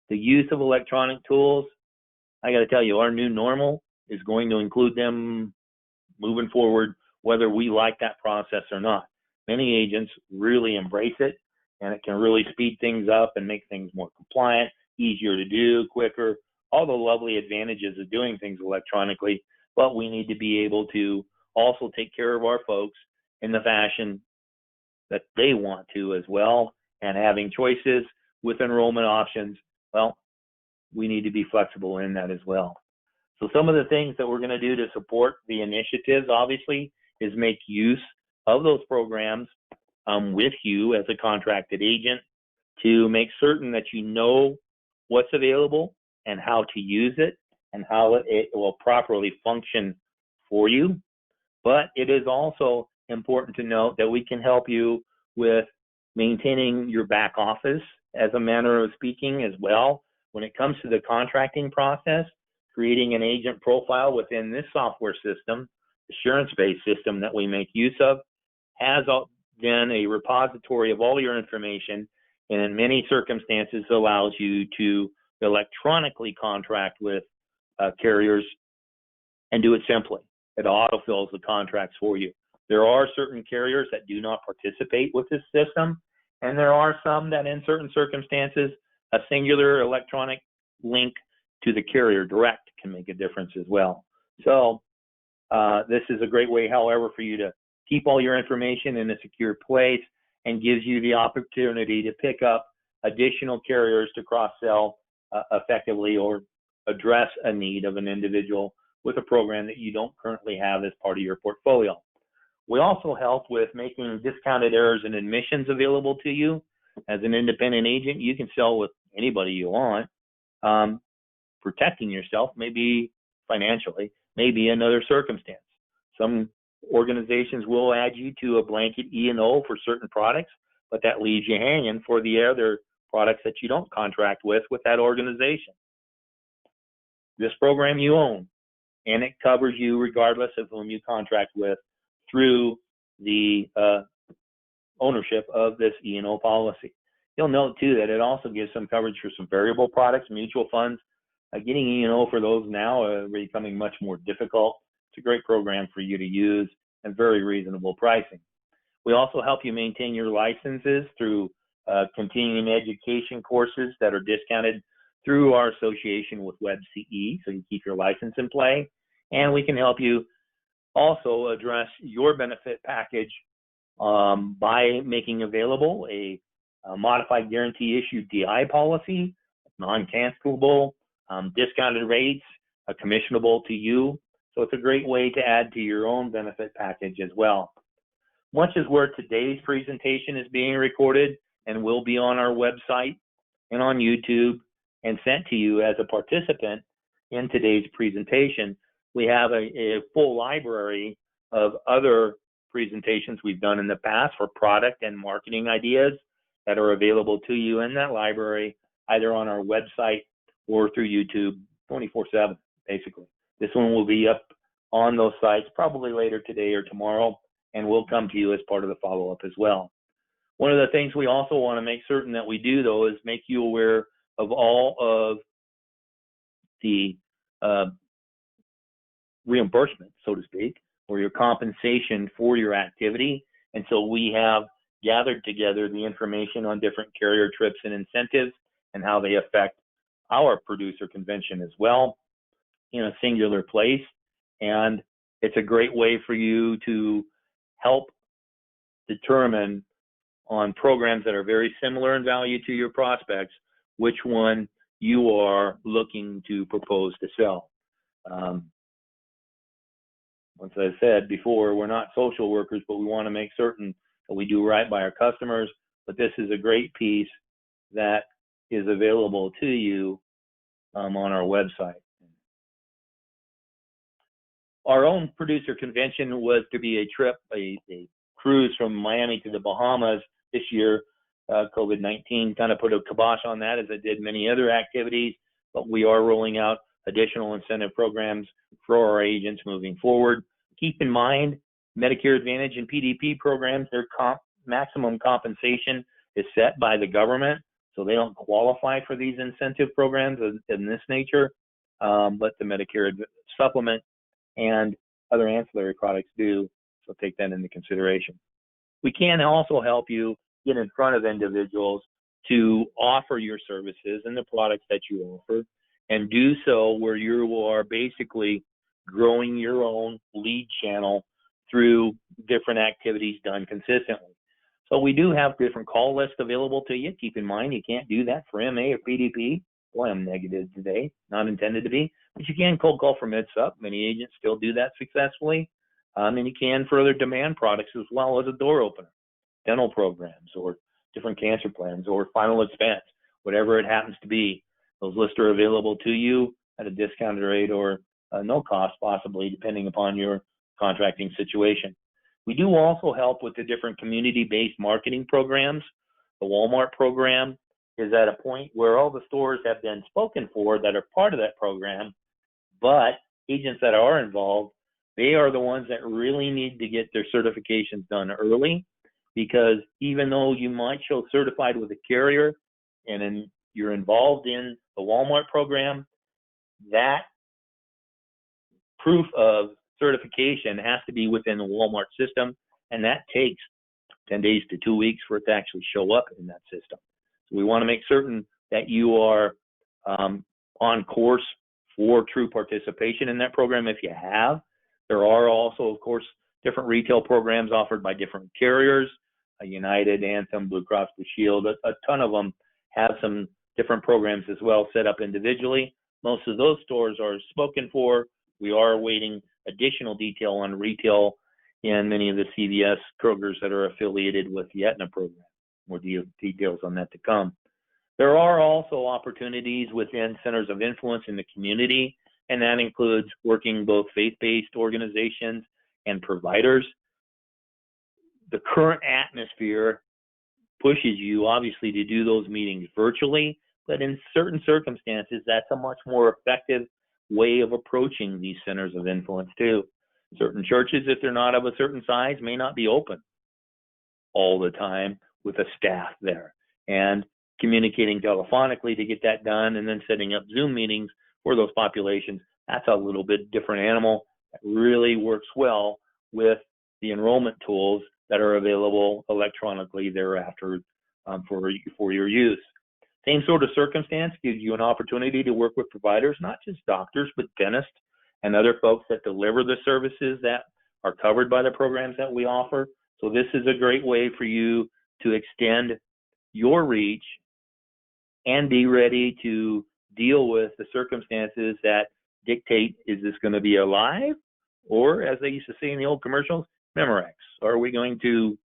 the use of electronic tools, I got to tell you, our new normal is going to include them moving forward, whether we like that process or not. Many agents really embrace it, and it can really speed things up and make things more compliant, easier to do, quicker, all the lovely advantages of doing things electronically. But we need to be able to also take care of our folks in the fashion that they want to as well. And having choices with enrollment options, well, we need to be flexible in that as well. So some of the things that we're going to do to support the initiatives, obviously, is make use of those programs with you as a contracted agent to make certain that you know what's available and how to use it and how it will properly function for you. But it is also important to note that we can help you with maintaining your back office, as a manner of speaking, as well. When it comes to the contracting process, creating an agent profile within this software system, assurance-based system that we make use of, has then a repository of all your information, and in many circumstances allows you to electronically contract with carriers and do it simply. It autofills the contracts for you. There are certain carriers that do not participate with this system, and there are some that in certain circumstances, a singular electronic link to the carrier direct can make a difference as well. So this is a great way, however, for you to keep all your information in a secure place and gives you the opportunity to pick up additional carriers to cross-sell effectively or address a need of an individual with a program that you don't currently have as part of your portfolio. We also help with making discounted errors and admissions available to you. As an independent agent, you can sell with anybody you want. Protecting yourself, maybe financially, maybe another circumstance. Some organizations will add you to a blanket E&O for certain products, but that leaves you hanging for the other products that you don't contract with that organization. This program you own, and it covers you regardless of whom you contract with through the ownership of this E&O policy. You'll note too that it also gives some coverage for some variable products, mutual funds. Getting E&O for those now are becoming much more difficult. It's a great program for you to use and very reasonable pricing. We also help you maintain your licenses through continuing education courses that are discounted through our association with WebCE, so you keep your license in play. And we can help you also address your benefit package by making available a modified guarantee issued DI policy, non-cancelable, discounted rates, commissionable to you. So it's a great way to add to your own benefit package as well. Much as where today's presentation is being recorded and will be on our website and on YouTube and sent to you as a participant in today's presentation, we have a full library of other presentations we've done in the past for product and marketing ideas that are available to you in that library, either on our website or through YouTube 24/7, basically. This one will be up on those sites probably later today or tomorrow, and will come to you as part of the follow-up as well. One of the things we also want to make certain that we do, though, is make you aware of all of the reimbursement, so to speak, or your compensation for your activity. And so we have gathered together the information on different carrier trips and incentives and how they affect our producer convention as well in a singular place. And it's a great way for you to help determine on programs that are very similar in value to your prospects, which one you are looking to propose to sell. Once I said before, we're not social workers, but we want to make certain that we do right by our customers. But this is a great piece that is available to you on our website. Our own producer convention was to be a trip, a cruise from Miami to the Bahamas this year. COVID-19 kind of put a kibosh on that, as it did many other activities, but we are rolling out additional incentive programs for our agents moving forward. Keep in mind, Medicare Advantage and PDP programs, their maximum compensation is set by the government, so they don't qualify for these incentive programs in this nature, but the Medicare Supplement and other ancillary products do, so take that into consideration. We can also help you get in front of individuals to offer your services and the products that you offer, and do so where you are basically growing your own lead channel through different activities done consistently. So we do have different call lists available to you. Keep in mind, you can't do that for MA or PDP. Boy, I'm negative today, not intended to be, But you can cold call for MedSup. Many agents still do that successfully. And you can further demand products as well as a door opener, dental programs or different cancer plans or final expense, whatever it happens to be. Those lists are available to you at a discounted rate or no cost, possibly, depending upon your contracting situation. We do also help with the different community-based marketing programs. The Walmart program is at a point where all the stores have been spoken for that are part of that program, but agents that are involved, they are the ones that really need to get their certifications done early, because even though you might show certified with a carrier and then you're involved in the Walmart program, that proof of certification has to be within the Walmart system, and that takes 10 days to 2 weeks for it to actually show up in that system. So we want to make certain that you are on course for true participation in that program if you have. There are also, of course, different retail programs offered by different carriers, United, Anthem, Blue Cross Blue Shield, a ton of them have some different programs as well set up individually. Most of those stores are spoken for. We are awaiting additional detail on retail in many of the CVS Krogers that are affiliated with the Aetna program. More details on that to come. There are also opportunities within centers of influence in the community, and that includes working both faith-based organizations and providers. The current atmosphere pushes you, obviously, to do those meetings virtually, but in certain circumstances, that's a much more effective way of approaching these centers of influence too. Certain churches, if they're not of a certain size, may not be open all the time with a staff there. And communicating telephonically to get that done and then setting up Zoom meetings for those populations, that's a little bit different animal that really works well with the enrollment tools that are available electronically thereafter for your use. Same sort of circumstance gives you an opportunity to work with providers, not just doctors, but dentists and other folks that deliver the services that are covered by the programs that we offer. So this is a great way for you to extend your reach and be ready to deal with the circumstances that dictate, is this going to be a live, or as they used to say in the old commercials, Memorex? Are we going to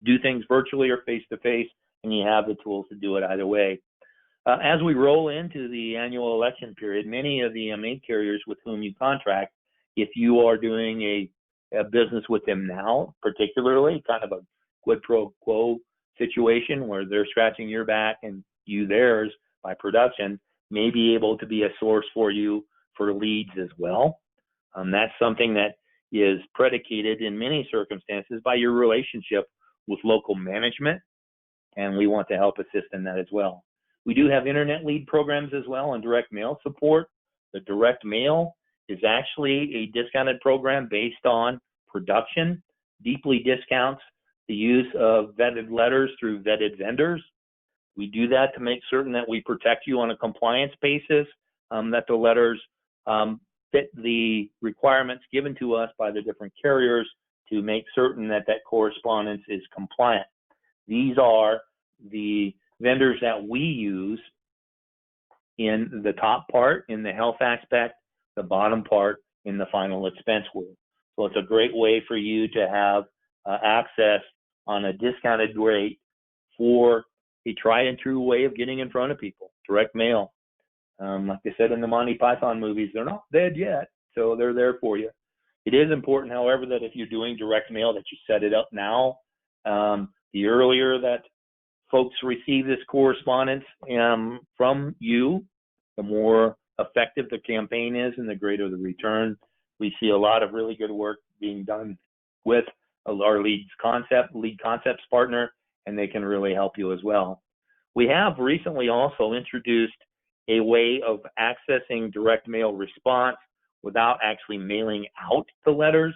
do things virtually or face-to-face? And you have the tools to do it either way. As we roll into the annual election period, many of the MA carriers with whom you contract, if you are doing a business with them now, particularly kind of a quid pro quo situation where they're scratching your back and you theirs by production, may be able to be a source for you for leads as well. That's something that is predicated in many circumstances by your relationship with local management, and we want to help assist in that as well. We do have internet lead programs as well and direct mail support. The direct mail is actually a discounted program based on production, deeply discounts the use of vetted letters through vetted vendors. We do that to make certain that we protect you on a compliance basis, that the letters fit the requirements given to us by the different carriers to make certain that that correspondence is compliant. These are the vendors that we use in the top part in the health aspect, the bottom part in the final expense world. So it's a great way for you to have access on a discounted rate for a tried and true way of getting in front of people, direct mail. Like they said in the Monty Python movies, they're not dead yet, so they're there for you. It is important, however, that if you're doing direct mail, that you set it up now. The earlier that folks receive this correspondence from you, the more effective the campaign is and the greater the return. We see a lot of really good work being done with our lead concepts partner, and they can really help you as well. We have recently also introduced a way of accessing direct mail response without actually mailing out the letters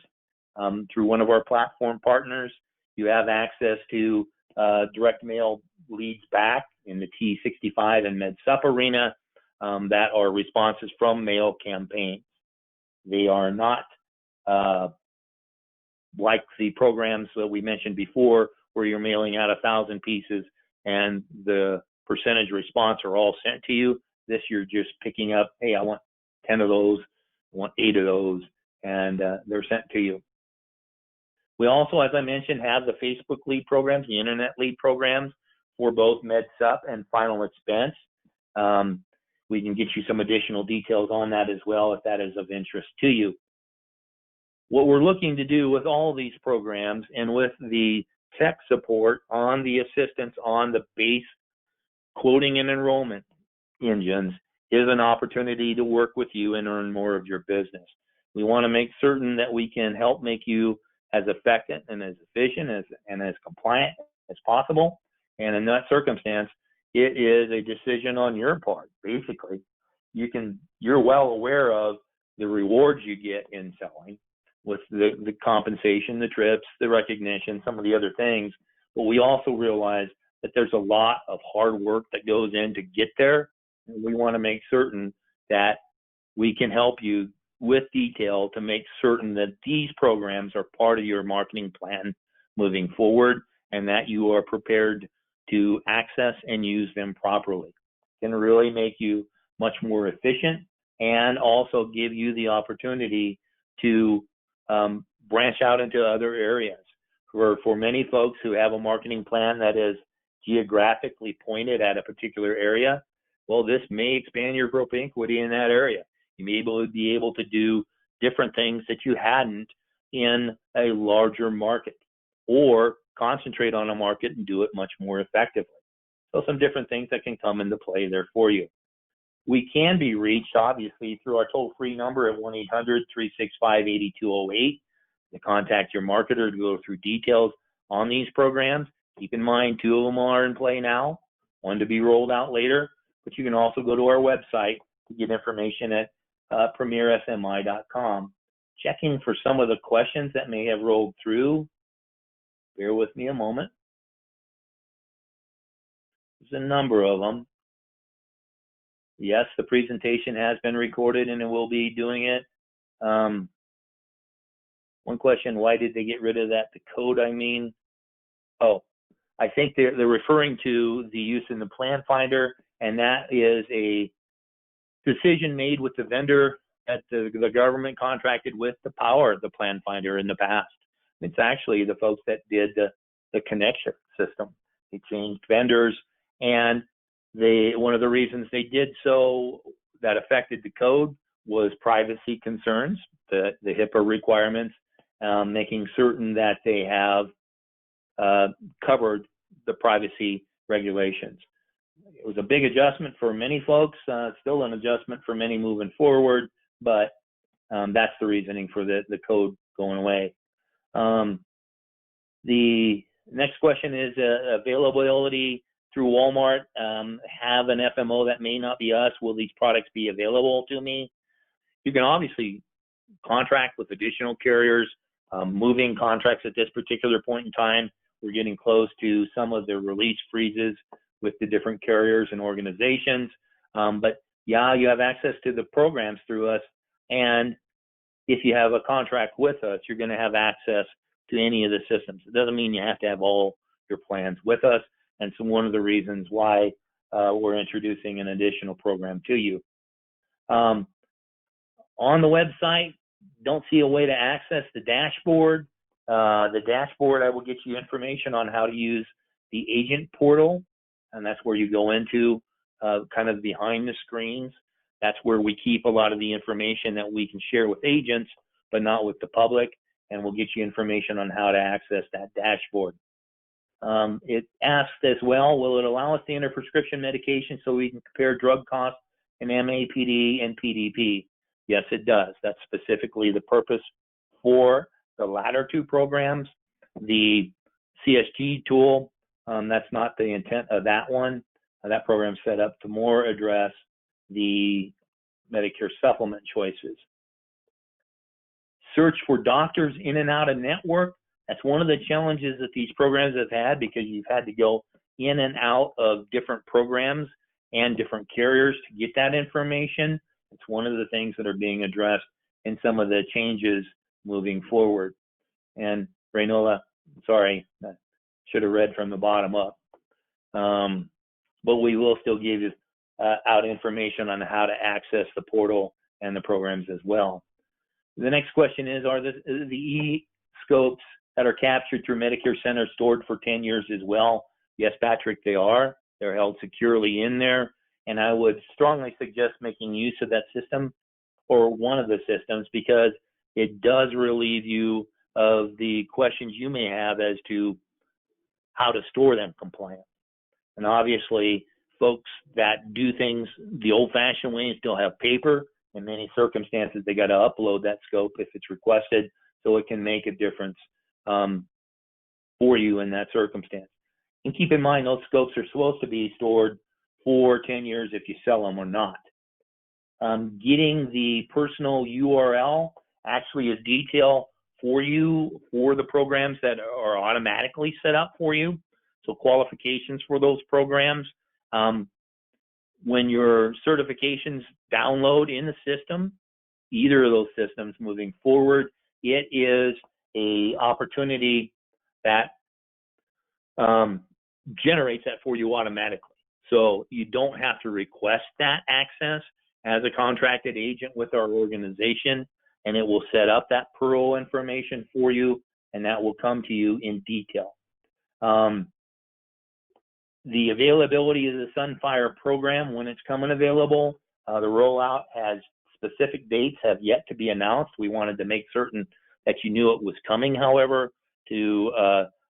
through one of our platform partners. You have access to direct mail leads back in the T65 and MedSup arena that are responses from mail campaigns. They are not like the programs that we mentioned before, where you're mailing out 1,000 pieces and the percentage response are all sent to you. This, you're just picking up, hey, I want 10 of those, want 8 of those, and they're sent to you. We also, as I mentioned, have the Facebook lead programs, the internet lead programs for both MedSup and Final Expense. We can get you some additional details on that as well if that is of interest to you. What we're looking to do with all these programs and with the tech support on the assistance on the base quoting and enrollment engines is an opportunity to work with you and earn more of your business. We want to make certain that we can help make you as effective and as efficient and as compliant as possible. And in that circumstance, it is a decision on your part. Basically, you're well aware of the rewards you get in selling with the compensation, the trips, the recognition, some of the other things. But we also realize that there's a lot of hard work that goes in to get there. And we want to make certain that we can help you with detail to make certain that these programs are part of your marketing plan moving forward and that you are prepared to access and use them properly. It can really make you much more efficient and also give you the opportunity to branch out into other areas. For many folks who have a marketing plan that is geographically pointed at a particular area, well, this may expand your propinquity in that area. You may be able to do different things that you hadn't in a larger market, or concentrate on a market and do it much more effectively. So some different things that can come into play there for you. We can be reached, obviously, through our toll-free number at 1-800-365-8208 to contact your marketer to go through details on these programs. Keep in mind, 2 of them are in play now, 1 to be rolled out later, but you can also go to our website to get information at premiersmi.com. Checking for some of the questions that may have rolled through. Bear with me a moment. There's a number of them. Yes, the presentation has been recorded and it will be doing it. One question, why did they get rid of that? The code, I mean. Oh, I think they're referring to the use in the Planfinder, and that is a decision made with the vendor that the government contracted with to power the Planfinder in the past. It's actually the folks that did the connection system. They changed vendors, and one of the reasons they did so that affected the code was privacy concerns, the HIPAA requirements, making certain that they have covered the privacy regulations. It was a big adjustment for many folks, still an adjustment for many moving forward, but that's the reasoning for the code going away. The next question is availability through Walmart. Have an FMO that may not be us. Will these products be available to me? You can obviously contract with additional carriers, moving contracts at this particular point in time. We're getting close to some of the release freezes with the different carriers and organizations. But yeah, you have access to the programs through us. And if you have a contract with us, you're going to have access to any of the systems. It doesn't mean you have to have all your plans with us. And so one of the reasons why we're introducing an additional program to you. On the website, don't see a way to access the dashboard. The dashboard, I will get you information on how to use the agent portal. And that's where you go into kind of behind the screens. That's where we keep a lot of the information that we can share with agents, but not with the public. And we'll get you information on how to access that dashboard. It asks as well, will it allow us to enter prescription medication so we can compare drug costs in MAPD and PDP? Yes, it does. That's specifically the purpose for the latter 2 programs. The CSG tool, that's not the intent of that one. That program's set up to more address the Medicare supplement choices. Search for doctors in and out of network. That's one of the challenges that these programs have had, because you've had to go in and out of different programs and different carriers to get that information. It's one of the things that are being addressed in some of the changes moving forward. And Raynola, sorry, I should have read from the bottom up. But we will still give you out information on how to access the portal and the programs as well. The next question is, are the e-scopes that are captured through Medicare Center stored for 10 years as well? Yes, Patrick, they are. They're held securely in there, and I would strongly suggest making use of that system or one of the systems, because it does relieve you of the questions you may have as to how to store them compliant. And obviously, folks that do things the old-fashioned way and still have paper, in many circumstances, they got to upload that scope if it's requested, so it can make a difference for you in that circumstance. And keep in mind, those scopes are supposed to be stored for 10 years if you sell them or not. Getting the personal URL actually is detail for you for the programs that are automatically set up for you. So qualifications for those programs. When your certifications download in the system, either of those systems moving forward, it is an opportunity that generates that for you automatically. So you don't have to request that access as a contracted agent with our organization, and it will set up that Pearl information for you, and that will come to you in detail. The availability of the Sunfire program, when it's coming available, the rollout has specific dates have yet to be announced. We wanted to make certain that you knew it was coming, however, to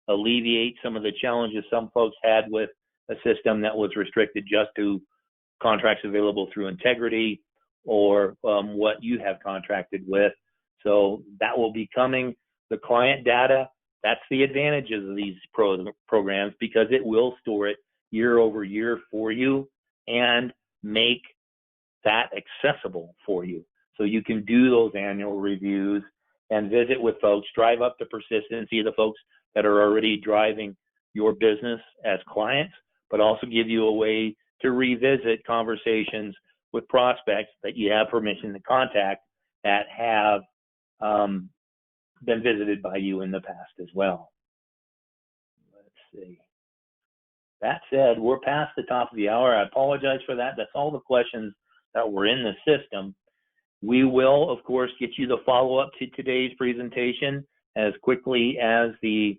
alleviate some of the challenges some folks had with a system that was restricted just to contracts available through Integrity or what you have contracted with. So that will be coming. The client data, that's the advantages of these programs, because it will store it year over year for you and make that accessible for you. So you can do those annual reviews and visit with folks, drive up the persistency of the folks that are already driving your business as clients, but also give you a way to revisit conversations with prospects that you have permission to contact that have been visited by you in the past as well. Let's see. That said, we're past the top of the hour. I apologize for that. That's all the questions that were in the system. We will, of course, get you the follow-up to today's presentation as quickly as the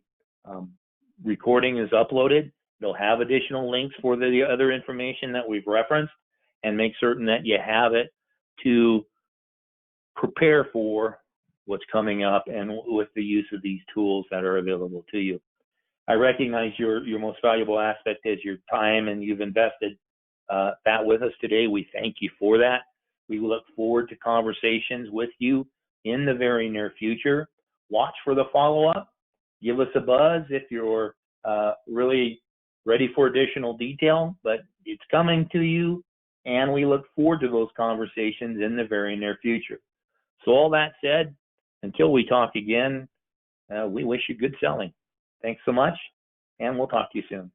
recording is uploaded. It'll have additional links for the other information that we've referenced, and make certain that you have it to prepare for what's coming up and with the use of these tools that are available to you. I recognize your most valuable aspect is your time, and you've invested that with us today. We thank you for that. We look forward to conversations with you in the very near future. Watch for the follow-up. Give us a buzz if you're really ready for additional detail, but it's coming to you, and we look forward to those conversations in the very near future. So all that said, until we talk again, we wish you good selling. Thanks so much, and we'll talk to you soon.